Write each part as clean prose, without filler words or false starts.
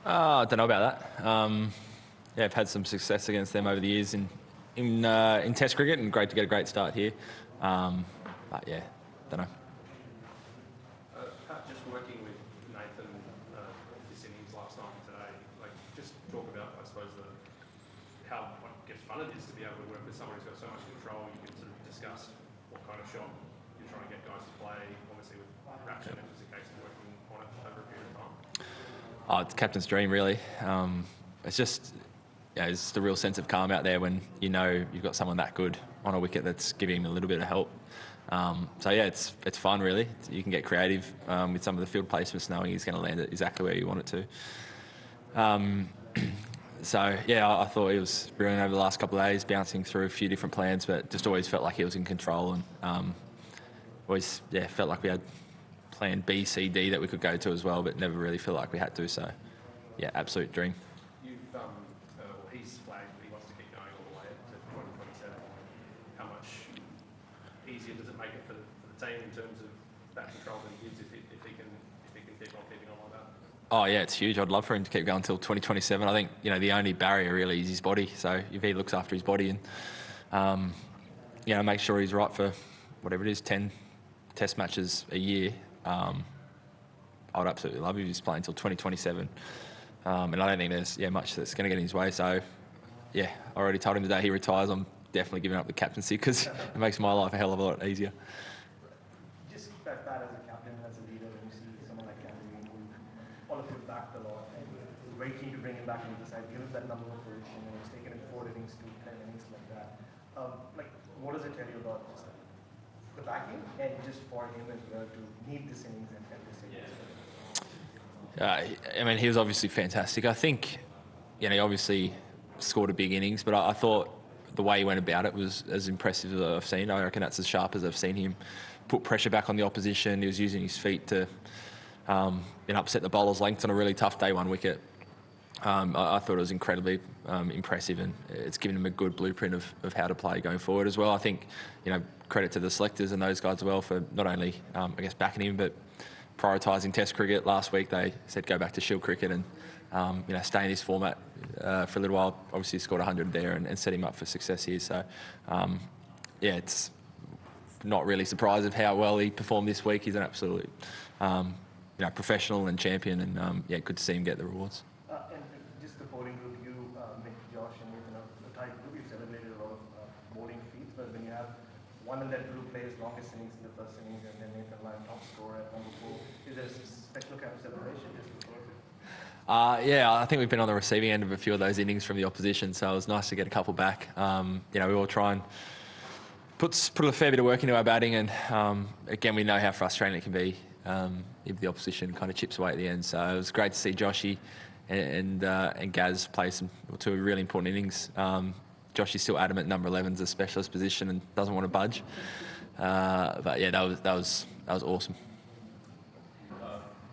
I don't know about that. Yeah, I've had some success against them over the years in Test cricket, and great to get a great start here. But yeah, don't know. Pat, just working with Nathan this innings last night and today, like just talk about, I suppose, how I guess fun it is to be able to work with someone who's got so much control. You can sort of discuss what kind of shot you're trying to get guys to play. Obviously, with Rapture, it was a case of working on it over a period of time. It's captain's dream, really. It's just, it's the real sense of calm out there when you know you've got someone that good on a wicket that's giving him a little bit of help. So yeah, it's fun, really. You can get creative with some of the field placements, knowing he's going to land it exactly where you want it to. So yeah, I thought he was brilliant over the last couple of days, bouncing through a few different plans, but just always felt like he was in control, and always felt like we had plan B, C, D that we could go to as well, but never really felt like we had to. So yeah, absolute dream. He's flagged that he wants to keep going all the way to 2027. How much easier does it make it for the team in terms of that control that he gives if he can keep on keeping on like that? Oh yeah, it's huge. I'd love for him to keep going until 2027. I think the only barrier really is his body. So if he looks after his body and make sure he's right for whatever it is, 10 Test matches a year, I'd absolutely love him if he's playing until 2027. And I don't think there's much that's going to get in his way. So yeah, I already told him today he retires. I'm definitely giving up the captaincy because it makes my life a hell of a lot easier. Just that as a captain, as a leader, when you see someone like Cameron who all of you backed a lot, and was very keen to bring him back into the side, give him that number one position, and he's taken it 4 innings to 10 innings like that. What does it tell you about just the backing and just for him as well to need this innings and this innings? He was obviously fantastic. I think, he obviously scored a big innings, but I thought the way he went about it was as impressive as I've seen. I reckon that's as sharp as I've seen him put pressure back on the opposition. He was using his feet to upset the bowler's length on a really tough day one wicket. I thought it was incredibly impressive, and it's given him a good blueprint of how to play going forward as well. I think, credit to the selectors and those guys as well for not only, backing him, but prioritising Test cricket. Last week they said go back to Shield cricket and stay in this format for a little while. Obviously he scored 100 there and set him up for success here. So it's not really surprised of how well he performed this week. He's an absolute professional and champion, and good to see him get the rewards. And just the bowling group, you, Mick, Josh, and Nathan, the tight group, you've celebrated a lot of bowling feats, but when you have one in that group plays longest innings in the first innings, and then Nathan Lyon top scorer at number 4, is there a special kind of celebration just before it? I think we've been on the receiving end of a few of those innings from the opposition, so it was nice to get a couple back. We all try and put a fair bit of work into our batting, and again, we know how frustrating it can be if the opposition kind of chips away at the end. So it was great to see Joshy and Gaz play two really important innings. Joshy's still adamant number 11's a specialist position and doesn't want to budge. But yeah, that was awesome.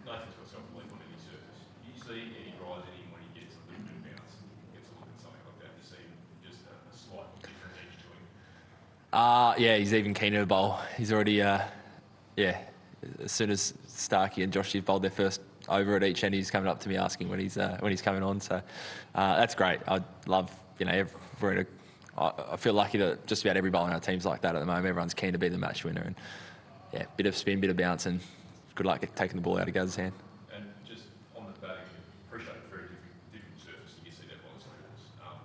Nathan's got self-belief on any surface. Do you see any rise in him when he gets a little bit of bounce, gets a look at something like that? Do you see just a slight different edge to him? He's even keener to bowl. He's already, as soon as Starkey and Joshy bowled their first over at each end, he's coming up to me asking when he's coming on. So that's great. I love, I feel lucky that just about every bowler in our team's like that at the moment. Everyone's keen to be the match winner, and bit of spin, bit of bounce, and good luck at taking the ball out of Gaz's hand. And just on the batting, appreciate a very different surface. You see that by the tables,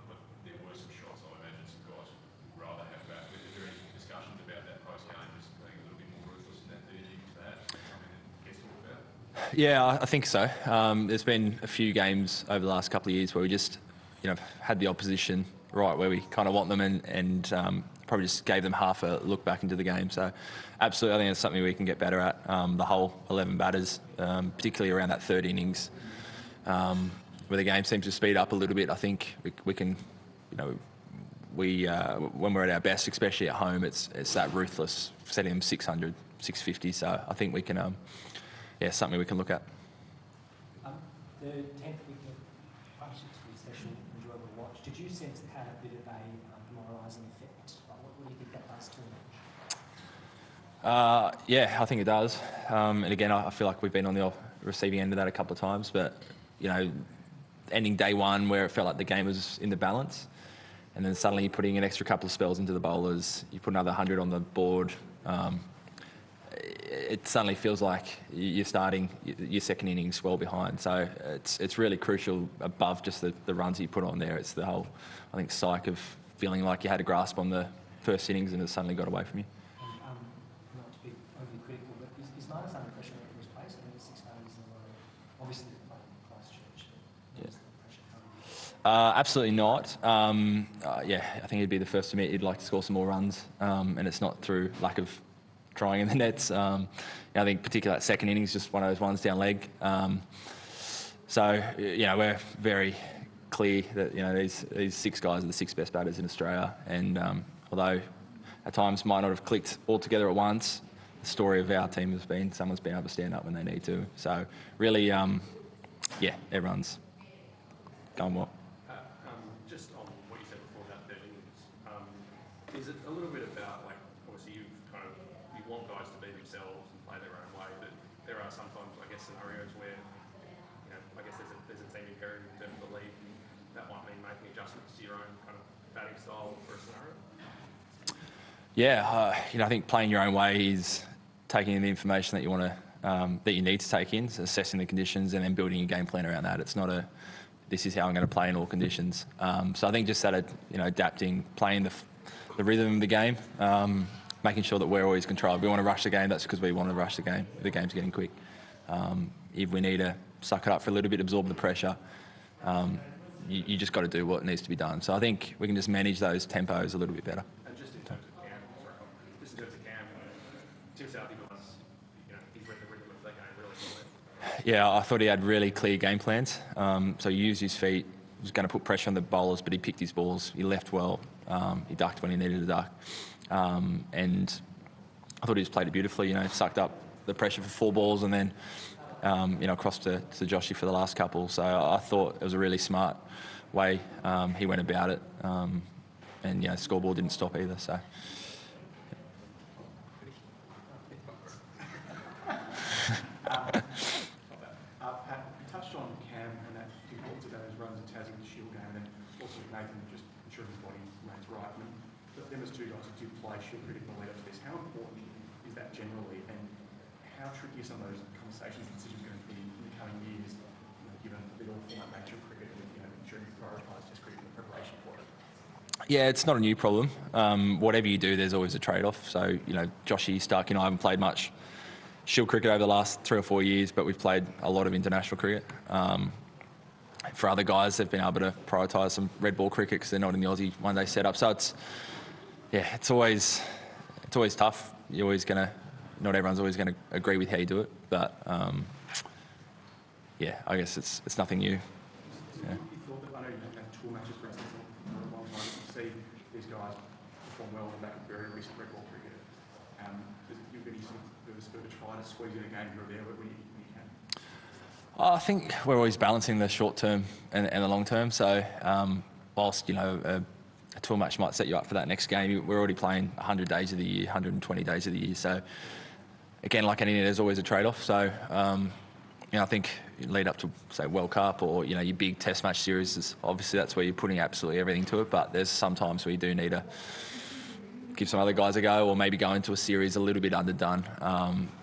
but there were some shots. I imagine some guys would rather have that. Is there any discussions about that post game, just being a little bit more ruthless in that 30 perhaps? Something that gets talked about? Yeah, I think so. There's been a few games over the last couple of years where we just, had the opposition right where we kind of want them, and probably just gave them half a look back into the game. So absolutely, I think it's something we can get better at. The whole 11 batters, particularly around that third innings, where the game seems to speed up a little bit. I think we can, when we're at our best, especially at home, it's that ruthless, setting them 600, 650. So I think we can, something we can look at. The 10th wicket partnership was pretty special, enjoyable to watch. Did you sense it had a bit of a demoralising effect? What do you think that does to him? I think it does. And again, I feel like we've been on the receiving end of that a couple of times, but ending day one where it felt like the game was in the balance, and then suddenly you're putting an extra couple of spells into the bowlers, you put another 100 on the board. It suddenly feels like you're starting your second innings well behind. So it's really crucial above just the runs you put on there. It's the whole, I think, psyche of feeling like you had a grasp on the first innings and it suddenly got away from you. And, not to be overly critical, but is Marnus under pressure in his place? I think it's 6 games in a row. Obviously, they're playing Christchurch, but where's the pressure coming? Absolutely not. I think he'd be the first to admit he'd like to score some more runs, and it's not through lack of trying in the nets. I think particularly that second innings, just one of those ones down leg. We're very clear that these 6 guys are the 6 best batters in Australia, and although at times might not have clicked all together at once, the story of our team has been someone's been able to stand up when they need to. So really, everyone's going well. Just on what you said before about third innings, is it a little bit about, like, obviously you want guys to be themselves and play their own way, but there are sometimes, I guess, scenarios where, I guess there's a team imperative in terms of the league, and that might mean making adjustments to your own kind of batting style for a scenario? Yeah, I think playing your own way is taking in the information that you want to, that you need to take in, assessing the conditions, and then building your game plan around that. It's not this is how I'm going to play in all conditions. So I think just that, adapting, playing the rhythm of the game, making sure that we're always controlled. We want to rush the game, that's because we want to rush the game. The game's getting quick. If we need to suck it up for a little bit, absorb the pressure, you just got to do what needs to be done. So I think we can just manage those tempos a little bit better. And just in terms of Cam, Tim Southey was, he's read the rhythm of the game really well. Yeah, I thought he had really clear game plans. So he used his feet, was going to put pressure on the bowlers, but he picked his balls. He left well. He ducked when he needed to duck. And I thought he just played it beautifully, sucked up the pressure for 4 balls and then, across to Joshy for the last couple. So I thought it was a really smart way he went about it. And, scoreboard didn't stop either. So. Pat, you touched on Cam and that importance of those runs and Tassie with the Shield game, and then also Nathan just ensuring his body remains right. I mean, them as 2 guys who do play Shield cricket in the lead up to this, how important is that generally, and how tricky are some of those conversations and decisions going to be in the coming years, given the all-format nature of cricket and ensuring you prioritise Test cricket in the preparation for it? Yeah, it's not a new problem. Whatever you do, there's always a trade-off. So, Joshy, Stark and I haven't played much Shield cricket over the last 3 or 4 years, but we've played a lot of international cricket. For other guys, they've been able to prioritise some red ball cricket because they're not in the Aussie one-day setup. So it's always tough. You're always not everyone's always going to agree with how you do it, but I guess it's nothing new. Yeah. You thought that, I know you've had tour matches, for instance, for a long time, you see these guys perform well in that very recent red ball cricket. Does it give any sort of try to squeeze in a game here or there when you can? I think we're always balancing the short term and the long term. So whilst a tour match might set you up for that next game, we're already playing 100 days of the year, 120 days of the year. So again, like anything, there's always a trade-off. So I think lead up to, say, World Cup or your big Test match series, is obviously that's where you're putting absolutely everything to it. But there's some times where you do need to give some other guys a go, or maybe go into a series a little bit underdone.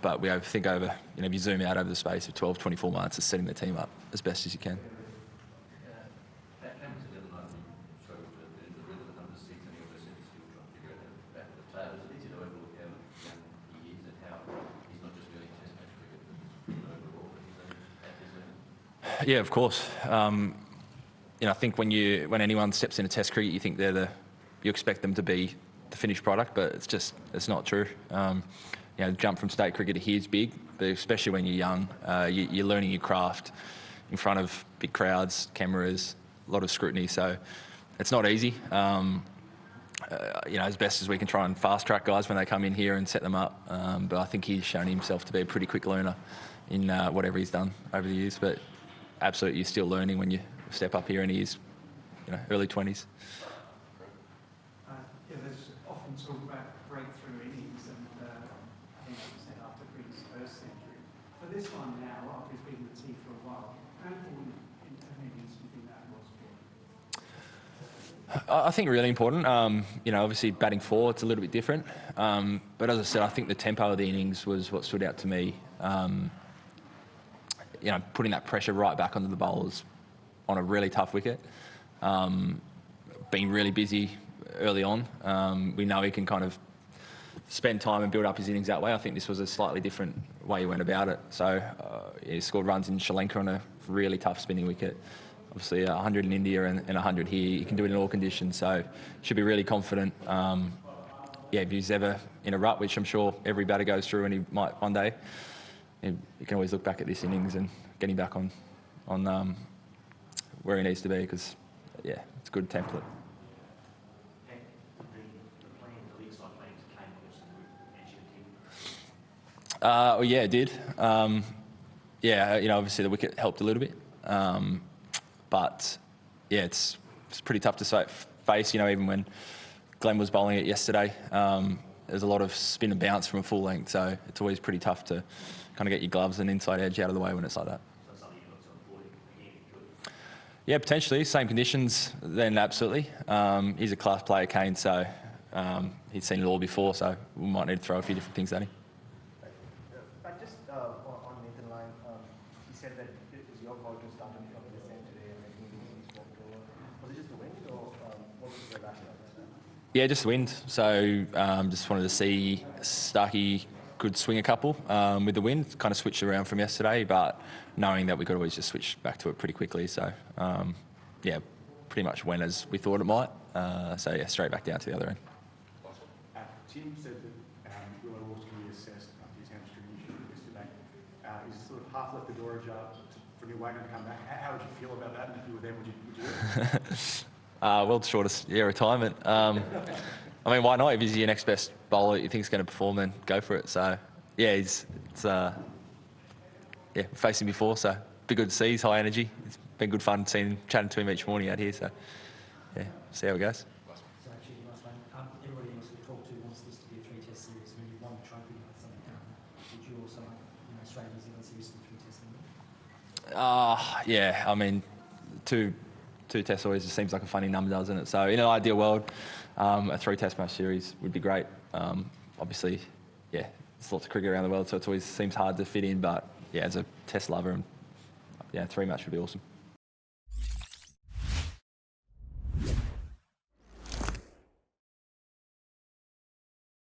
But we think over, if you zoom out over the space of 12, 24 months, it's setting the team up as best as you can. Yeah, of course. I think when anyone steps into Test cricket, you think you expect them to be the finished product, but it's not true. Jump from state cricket to here is big, but especially when you're young, you're learning your craft in front of big crowds, cameras, a lot of scrutiny. So it's not easy. As best as we can try and fast track guys when they come in here and set them up. But I think he's shown himself to be a pretty quick learner in whatever he's done over the years. But absolutely, you're still learning when you step up here, and he's early 20s. There's often talk about breakthrough innings, and I think it was said after Cric's first century. For this one now, after he's been with the team for a while, how important have innings do you think that was for? I think really important. Obviously batting four, it's a little bit different. But as I said, I think the tempo of the innings was what stood out to me. Putting that pressure right back onto the bowlers on a really tough wicket. Being really busy early on. We know he can kind of spend time and build up his innings that way. I think this was a slightly different way he went about it. So he scored runs in Sri Lanka on a really tough spinning wicket. Obviously 100 in India and 100 here. He can do it in all conditions, so should be really confident. If he's ever in a rut, which I'm sure every batter goes through, and he might one day, you can always look back at this innings and get him back on where he needs to be, because it's a good template. It did. Obviously the wicket helped a little bit. But it's pretty tough to face, even when Glenn was bowling it yesterday. There's a lot of spin and bounce from a full length, so it's always pretty tough to kind of get your gloves and inside edge out of the way when it's like that. Yeah, potentially. Same conditions, then absolutely. He's a class player, Kane, so he's seen it all before, so we might need to throw a few different things at him. Just on Nathan Lyon, he said that it was your call to start him from this end today, and I think he walked over. Was it just the wind, or what was the rationale for that? Yeah, just the wind. So just wanted to see Starkey could swing a couple with the wind. Kind of switched around from yesterday, but knowing that we could always just switch back to it pretty quickly. So pretty much went as we thought it might. Straight back down to the other end. Tim said that Willow was going to be assessed after his hamstring issue yesterday. He's sort of half left the door ajar for Neil Wagner to come back. How would you feel about that? And if you were them, would you do it? World's shortest retirement. Why not? If he's your next best bowler that you think is going to perform, then go for it. So, we've faced him before, so be good to see. He's high energy. It's been good fun chatting to him each morning out here. So, see how it goes. So actually, last one, everybody else we talk to wants this to be a three-test series. When you won the trophy like something, would you also like Australia New Zealand series to three-test? Two tests always just seems like a funny number, doesn't it? So in an ideal world, a three-test match series would be great. Obviously, there's lots of cricket around the world, so it always seems hard to fit in. But as a test lover, 3 match would be awesome.